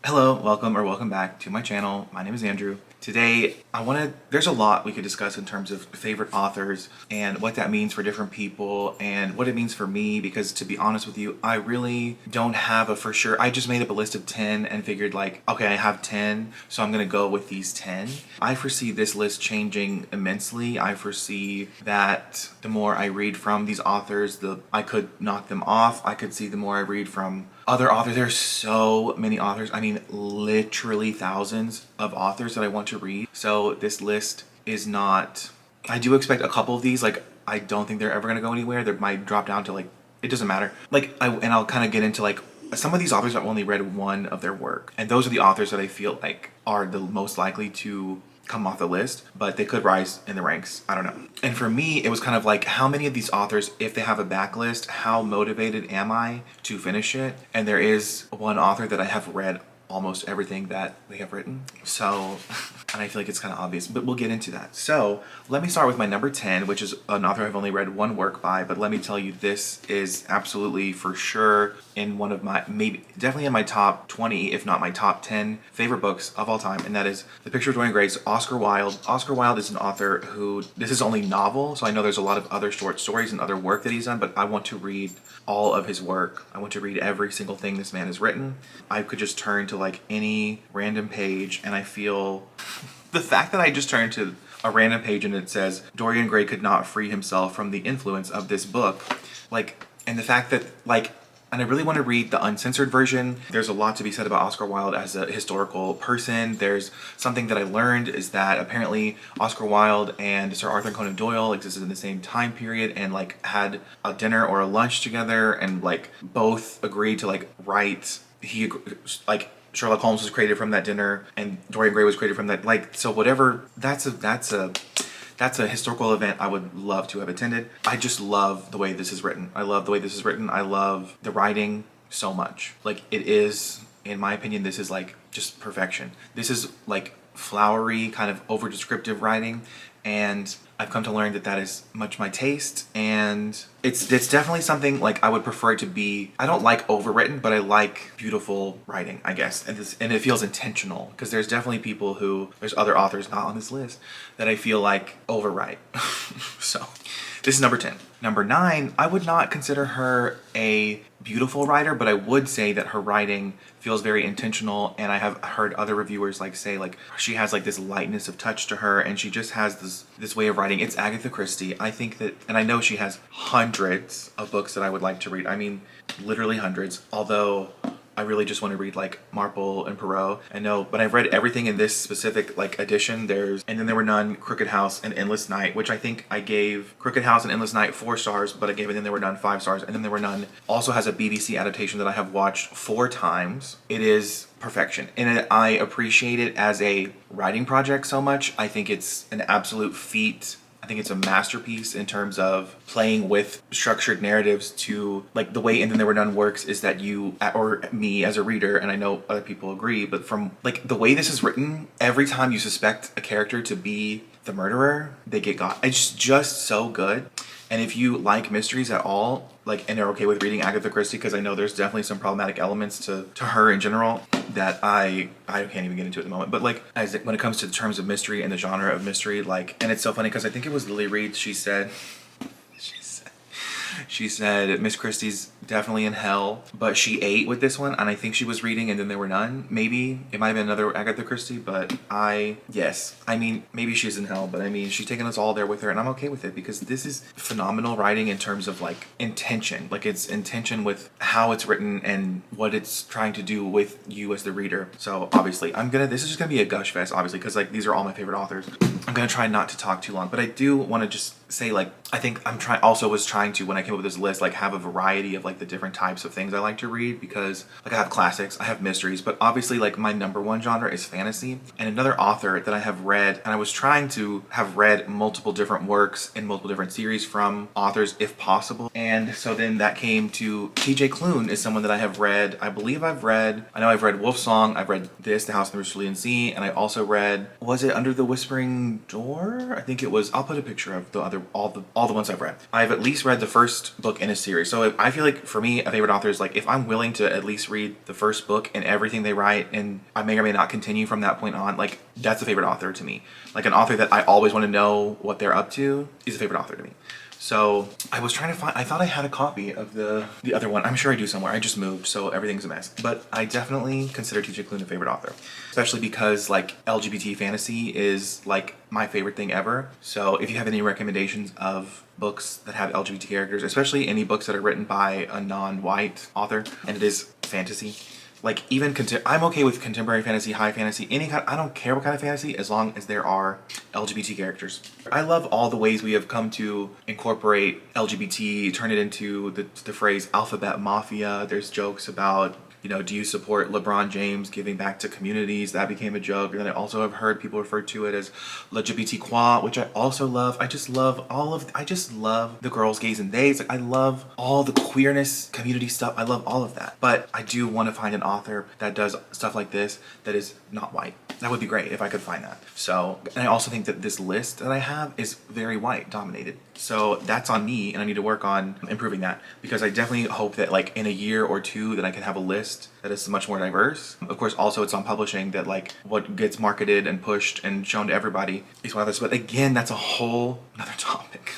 Hello, welcome back to my channel. My name is Andrew. Today, there's a lot we could discuss in terms of favorite authors and what that means for different people and what it means for me, because to be honest with you, I really don't have a for sure. I just made up a list of 10 and figured like, okay, I have 10, so I'm gonna go with these 10. I foresee this list changing immensely. I foresee that the more I read from these authors, I could knock them off. I could see the more I read from other authors. There's so many authors. I mean, literally thousands of authors that I want to read. So this list is not, I do expect a couple of these, like, I don't think they're ever going to go anywhere. They might drop down to like, it doesn't matter. And I'll kind of get into like, some of these authors I've only read one of their work. And those are the authors that I feel like are the most likely to come off the list, but they could rise in the ranks. I don't know. And for me, it was kind of like, how many of these authors, if they have a backlist, how motivated am I to finish it? And there is one author that I have read almost everything that they have written. So, and I feel like it's kind of obvious, but we'll get into that. So let me start with my number 10, which is an author I've only read one work by, but let me tell you, this is absolutely for sure in one of my, maybe definitely in my top 20, if not my top 10 favorite books of all time. And that is The Picture of Dorian Gray's Oscar Wilde. Oscar Wilde is an author who, this is only novel, so I know there's a lot of other short stories and other work that he's done, but I want to read all of his work. I want to read every single thing this man has written. I could just turn to like any random page and I feel the fact that I just turned to a random page and it says Dorian Gray could not free himself from the influence of this book, like, and the fact that like, and I really want to read the uncensored version. There's a lot to be said about Oscar Wilde as a historical person. There's something that I learned is that apparently Oscar Wilde and Sir Arthur Conan Doyle existed in the same time period and like had a dinner or a lunch together and like both agreed to like write. Like Sherlock Holmes was created from that dinner and Dorian Gray was created from that. Like, so whatever, that's a historical event I would love to have attended. I just love the way this is written. I love the way this is written. I love the writing so much. Like, it is, in my opinion, this is like just perfection. This is like flowery, kind of over descriptive writing, and I've come to learn that that is much my taste, and it's definitely something like I would prefer it to be. I don't like overwritten, but I like beautiful writing, I guess, and it feels intentional, because there's definitely people who, there's other authors not on this list that I feel like overwrite. So this is number 10. Number 9, I would not consider her a beautiful writer, but I would say that her writing feels very intentional, and I have heard other reviewers like say like she has like this lightness of touch to her, and she just has this way of writing. It's Agatha Christie. I think that, and I know she has hundreds of books that I would like to read. I mean, literally hundreds, although I really just want to read like Marple and Poirot. I know, but I've read everything in this specific like edition. And then there were none, Crooked House and Endless Night, which I think I gave Crooked House and Endless Night 4 stars, but I gave And Then There Were None 5 stars. And Then There Were None also has a BBC adaptation that I have watched 4 times. It is perfection, and I appreciate it as a writing project so much. I think it's an absolute feat. I think it's a masterpiece in terms of playing with structured narratives to, like, the way And Then There Were None works is that you, or me as a reader, and I know other people agree, but from, like, the way this is written, every time you suspect a character to be the murderer, they get got. It's just so good. And if you like mysteries at all, like, and are okay with reading Agatha Christie, because I know there's definitely some problematic elements to her in general that I can't even get into at the moment. But like, when it comes to the terms of mystery and the genre of mystery, like, and it's so funny because I think it was Lily Reed, she said Miss Christie's definitely in hell, but she ate with this one, and I think she was reading And Then There Were None. Maybe it might have been another Agatha Christie, but yes, I mean, maybe she's in hell, but I mean, she's taken us all there with her, and I'm okay with it because this is phenomenal writing in terms of like intention. Like, it's intention with how it's written and what it's trying to do with you as the reader. So obviously this is just gonna be a gush fest, obviously, because like these are all my favorite authors. I'm gonna try not to talk too long, but I do want to just say, like, I think was trying to, when I came up with this list, like, have a variety of like the different types of things I like to read, because like I have classics, I have mysteries, but obviously like my number one genre is fantasy. And another author that I have read, and I was trying to have read multiple different works in multiple different series from authors if possible, and so then that came to TJ Klune is someone that I have read. I know I've read Wolf Song, I've read The House in the Cerulean Sea, and I also read, was it Under the Whispering Door. I think it was. I'll put a picture of the other all the ones I've read. I've at least read the first book in a series. So I feel like for me, a favorite author is like if I'm willing to at least read the first book and everything they write, and I may or may not continue from that point on. Like that's a favorite author to me. Like an author that I always want to know what they're up to is a favorite author to me. So I was trying to find, I thought I had a copy of the other one. I'm sure I do somewhere. I just moved, so everything's a mess. But I definitely consider TJ Klune a favorite author, especially because like LGBT fantasy is like my favorite thing ever. So if you have any recommendations of books that have LGBT characters, especially any books that are written by a non-white author, and it is fantasy, like even I'm okay with contemporary fantasy, high fantasy, any kind. I don't care what kind of fantasy as long as there are LGBT characters. I love all the ways we have come to incorporate LGBT, turn it into the phrase alphabet mafia. There's jokes about, you know, do you support LeBron James giving back to communities? That became a joke. And then I also have heard people refer to it as LGBTQI, which I also love. I just love the girls, gays, and theys. Like I love all the queerness community stuff. I love all of that. But I do want to find an author that does stuff like this that is not white. That would be great if I could find that. So, and I also think that this list that I have is very white dominated. So that's on me, and I need to work on improving that, because I definitely hope that like in a year or two that I can have a list that is much more diverse. Of course, also it's on publishing that like what gets marketed and pushed and shown to everybody is one of those. But again, that's a whole another topic.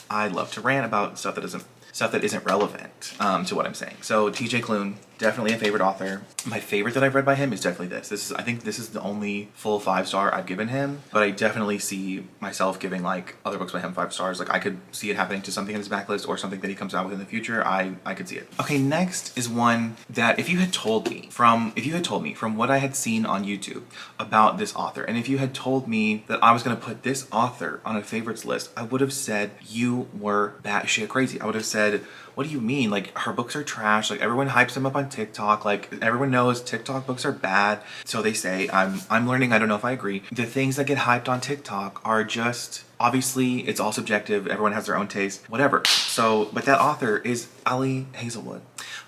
I love to rant about stuff that isn't relevant to what I'm saying. So TJ Klune, definitely a favorite author. My favorite that I've read by him is definitely this. I think this is the only full 5-star I've given him, but I definitely see myself giving like other books by him 5 stars. Like I could see it happening to something in his backlist or something that he comes out with in the future. I could see it. Okay, next is one that if you had told me from what I had seen on YouTube about this author, and if you had told me that I was gonna put this author on a favorites list, I would have said you were batshit crazy. I would have said, what do you mean? Like her books are trash. Like everyone hypes them up on TikTok. Like everyone knows TikTok books are bad. So they say. I'm learning. I don't know if I agree. The things that get hyped on TikTok are just, obviously it's all subjective. Everyone has their own taste. Whatever. So, but that author is Ali Hazelwood.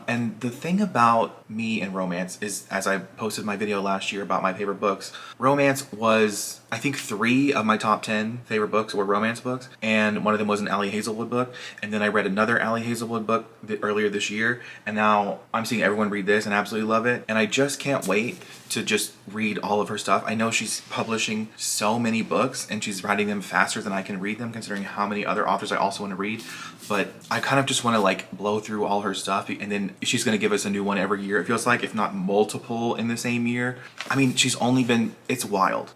And the thing about me and romance is, as I posted my video last year about my favorite books, romance was, I think 3 of my top 10 favorite books were romance books, and one of them was an Ali Hazelwood book. And then I read another Ali Hazelwood book earlier this year, and now I'm seeing everyone read this and absolutely love it. And I just can't wait to just read all of her stuff. I know she's publishing so many books and she's writing them faster than I can read them, considering how many other authors I also want to read. But I kind of just want to like blow through all her stuff, and then she's going to give us a new one every year, it feels like, if not multiple in the same year. I mean, she's only been, it's wild,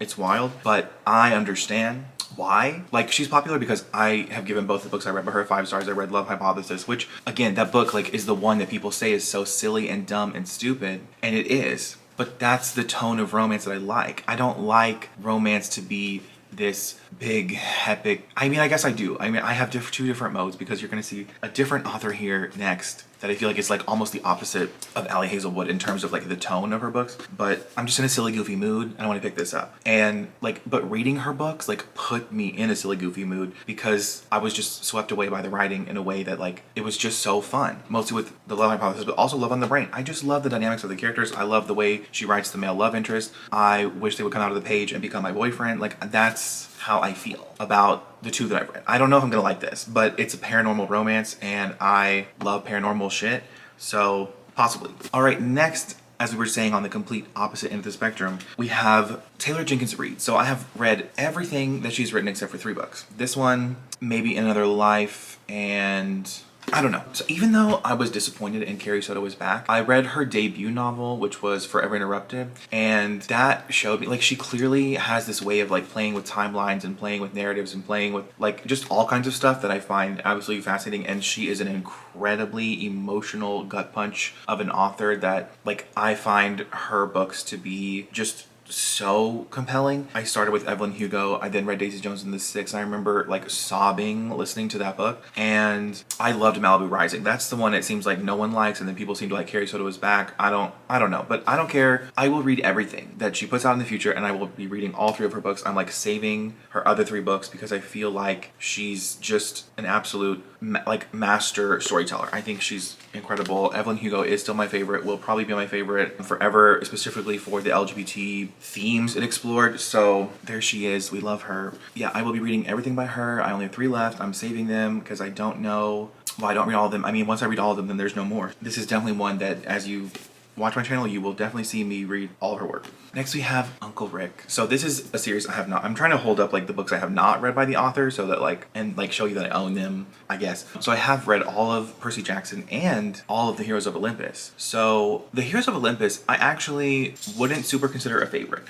but I understand why. Like, she's popular because I have given both the books I read by her 5 stars. I read Love Hypothesis, which again, that book like is the one that people say is so silly and dumb and stupid, and it is. But that's the tone of romance that I like. I don't like romance to be this big, epic. I mean, I guess I do. I mean, I have 2 different modes, because you're going to see a different author here next that I feel like is like almost the opposite of Ali Hazelwood in terms of like the tone of her books. But I'm just in a silly, goofy mood, and I want to pick this up. And like, but reading her books like put me in a silly, goofy mood, because I was just swept away by the writing in a way that like, it was just so fun. Mostly with the Love Hypothesis, but also Love on the Brain. I just love the dynamics of the characters. I love the way she writes the male love interest. I wish they would come out of the page and become my boyfriend. Like, that's how I feel about the 2 that I've read. I don't know if I'm gonna like this, but it's a paranormal romance, and I love paranormal shit, so possibly. All right, next, as we were saying, on the complete opposite end of the spectrum, we have Taylor Jenkins Reid. So I have read everything that she's written except for 3 books. This one, Maybe Another Life, and I don't know. So even though I was disappointed in Carrie Soto Was Back, I read her debut novel, which was Forever Interrupted, and that showed me, like, she clearly has this way of like playing with timelines and playing with narratives and playing with like just all kinds of stuff that I find absolutely fascinating. And she is an incredibly emotional gut punch of an author that, like, I find her books to be just so compelling. I started with Evelyn Hugo. I then read Daisy Jones and the Six. I remember like sobbing listening to that book. And I loved Malibu Rising. That's the one it seems like no one likes, and then people seem to like Carrie Soto Was Back. I don't know, but I don't care. I will read everything that she puts out in the future, and I will be reading all 3 of her books. I'm like saving her other 3 books because I feel like she's just an absolute like master storyteller. I think she's incredible. Evelyn Hugo is still my favorite, will probably be my favorite forever, specifically for the LGBT themes it explored. So there she is. We love her. Yeah, I will be reading everything by her. I only have 3 left. I'm saving them because I don't know. Well, I don't read all of them. I mean, once I read all of them, then there's no more. This is definitely one that, as you watch my channel, you will definitely see me read all of her work. Next we have Uncle Rick. So this is a series I have not, I'm trying to hold up like the books I have not read by the author so that like, and like show you that I own them, I guess. So I have read all of Percy Jackson and all of the Heroes of Olympus. So the Heroes of Olympus, I actually wouldn't super consider a favorite.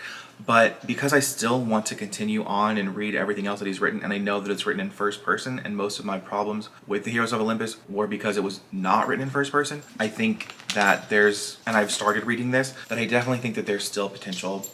But because I still want to continue on and read everything else that he's written, and I know that it's written in first person, and most of my problems with the Heroes of Olympus were because it was not written in first person, I think that there's, and I've started reading this, that I definitely think that there's still potential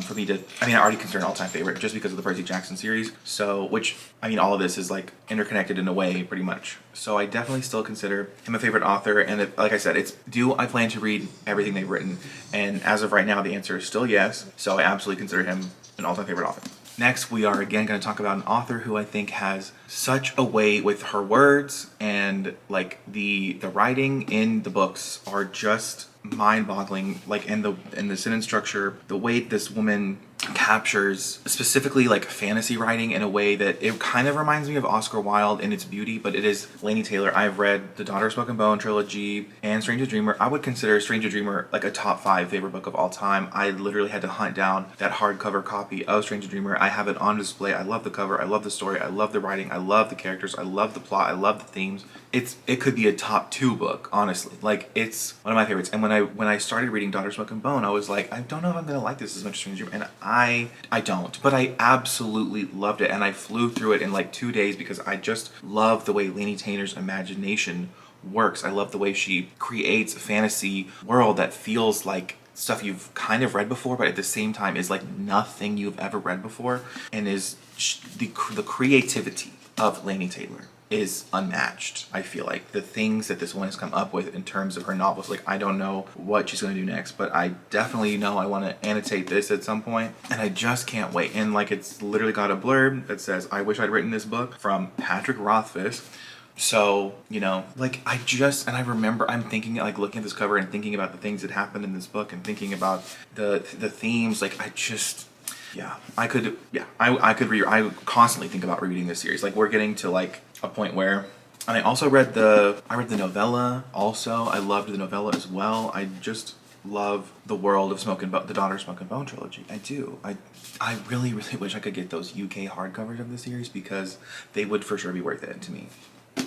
for me to, I mean, I already consider an all-time favorite just because of the Percy Jackson series. So, which, I mean, all of this is like interconnected in a way, pretty much. So I definitely still consider him a favorite author. And it, like I said, it's, do I plan to read everything they've written? And as of right now, the answer is still yes. So I absolutely consider him an all-time favorite author. Next, we are again going to talk about an author who I think has such a way with her words, and like the writing in the books are just mind-boggling. Like in the sentence structure, the way this woman captures specifically like fantasy writing in a way that it kind of reminds me of Oscar Wilde in its beauty, but it is Laini Taylor. I've read the Daughter of Smoke and Bone trilogy and Strange the Dreamer. I would consider Strange the Dreamer like a top 5 favorite book of all time. I literally had to hunt down that hardcover copy of Strange the Dreamer. I have it on display. I love the cover. I love the story. I love the writing. I love the characters. I love the plot. I love the themes. It could be a top 2 book, honestly. Like, it's one of my favorites. And when I started reading Daughter of Smoke and Bone, I was like, I don't know if I'm gonna like this as much as Strange the Dreamer. And I don't, but I absolutely loved it, and I flew through it in like 2 days because I just love the way Laini Taylor's imagination works. I love the way she creates a fantasy world that feels like stuff you've kind of read before, but at the same time is like nothing you've ever read before, and is the creativity of Laini Taylor is unmatched. I feel like the things that this woman has come up with in terms of her novels, like I don't know what she's going to do next, but I definitely know I want to annotate this at some point, and I just can't wait. And like, it's literally got a blurb that says, I wish I'd written this book, from Patrick Rothfuss. So, you know, like and I remember I'm thinking, like looking at this cover and thinking about the things that happened in this book and thinking about the themes, like I constantly think about reading this series. Like, we're getting to like a point where, and I also read the novella also. I loved the novella as well. I just love the world of the Daughter of Smoke and Bone trilogy. I do. I really, really wish I could get those UK hardcovers of the series because they would for sure be worth it to me.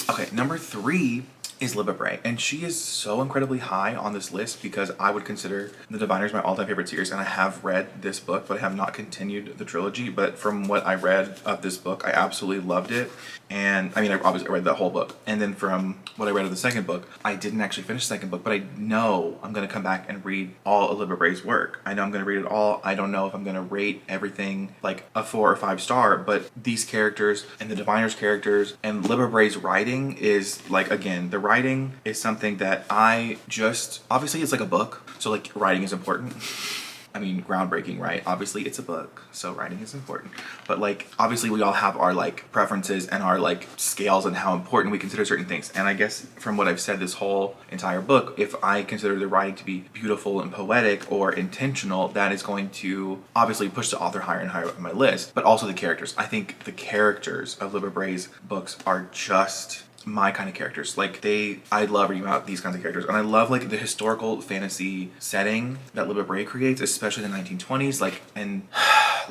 Okay, number 3 is Libba Bray, and she is so incredibly high on this list because I would consider The Diviners my all-time favorite series, and I have read this book, but I have not continued the trilogy. But from what I read of this book, I absolutely loved it. And I mean, I obviously read the whole book, and then from what I read of the second book, I didn't actually finish the second book, but I know I'm going to come back and read all of Libba Bray's work. I know I'm going to read it all. I don't know if I'm going to rate everything like a 4 or 5 star, but these characters and the Diviners characters and Libba Bray's writing is like, again, the writing is something that obviously it's like a book, so like writing is important. I mean, groundbreaking, right? Obviously it's a book, so writing is important. But like, obviously we all have our like preferences and our like scales and how important we consider certain things. And I guess from what I've said this whole entire book, if I consider the writing to be beautiful and poetic or intentional, that is going to obviously push the author higher and higher up on my list. But also the characters. I think the characters of Libba Bray's books are just my kind of characters. Like, I love reading about these kinds of characters, and I love like the historical fantasy setting that Libba Bray creates, especially in the 1920s. Like, and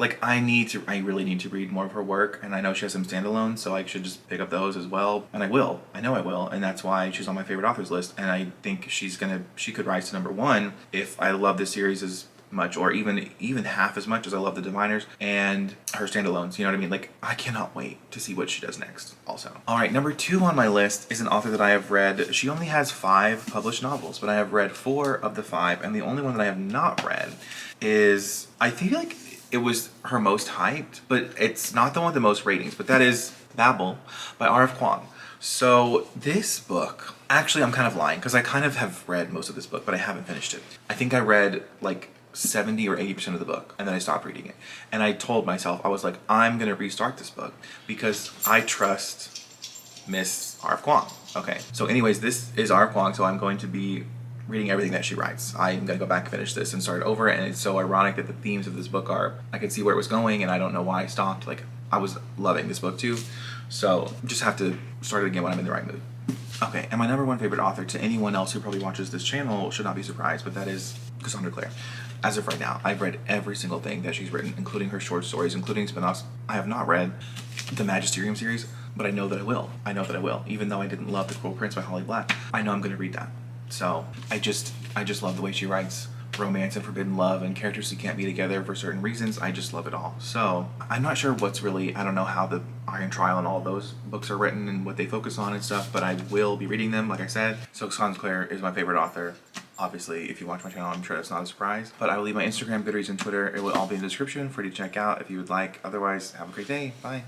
like I really need to read more of her work, and I know she has some standalones, so I should just pick up those as well, and I know I will, and that's why she's on my favorite authors list. And I think she could rise to number 1 if I love this series as much, or even half as much as I love the Diviners and her standalones. You know what I mean? Like, I cannot wait to see what she does next also. All right, number 2 on my list is an author that I have read. She only has 5 published novels, but I have read 4 of the 5, and the only one that I have not read is, I feel like it was her most hyped, but it's not the one with the most ratings, but that is Babel by R.F. Kuang. So this book, actually I'm kind of lying because I kind of have read most of this book, but I haven't finished it. I think I read like 70 or 80% of the book, and then I stopped reading it. And I told myself, I was like, I'm gonna restart this book because I trust Miss R.F. Kuang. Okay, so anyways, this is R.F. Kuang, so I'm going to be reading everything that she writes. I'm gonna go back and finish this and start over, and it's so ironic that the themes of this book are, I could see where it was going, and I don't know why I stopped. Like, I was loving this book too, so just have to start it again when I'm in the right mood. Okay, and my number one favorite author, to anyone else who probably watches this channel should not be surprised, but that is Cassandra Clare. As of right now, I've read every single thing that she's written, including her short stories, including spin-offs. I have not read the Magisterium series, but I know that I will. I know that I will. Even though I didn't love The Cruel Prince by Holly Black, I know I'm going to read that. So I just love the way she writes romance and forbidden love and characters who can't be together for certain reasons. I just love it all. So I'm not sure what's really, I don't know how the Iron Trial and all those books are written and what they focus on and stuff, but I will be reading them, like I said. So Cassandra Clare is my favorite author. Obviously, if you watch my channel, I'm sure that's not a surprise. But I will leave my Instagram, Goodreads, and Twitter. It will all be in the description for you to check out if you would like. Otherwise, have a great day. Bye.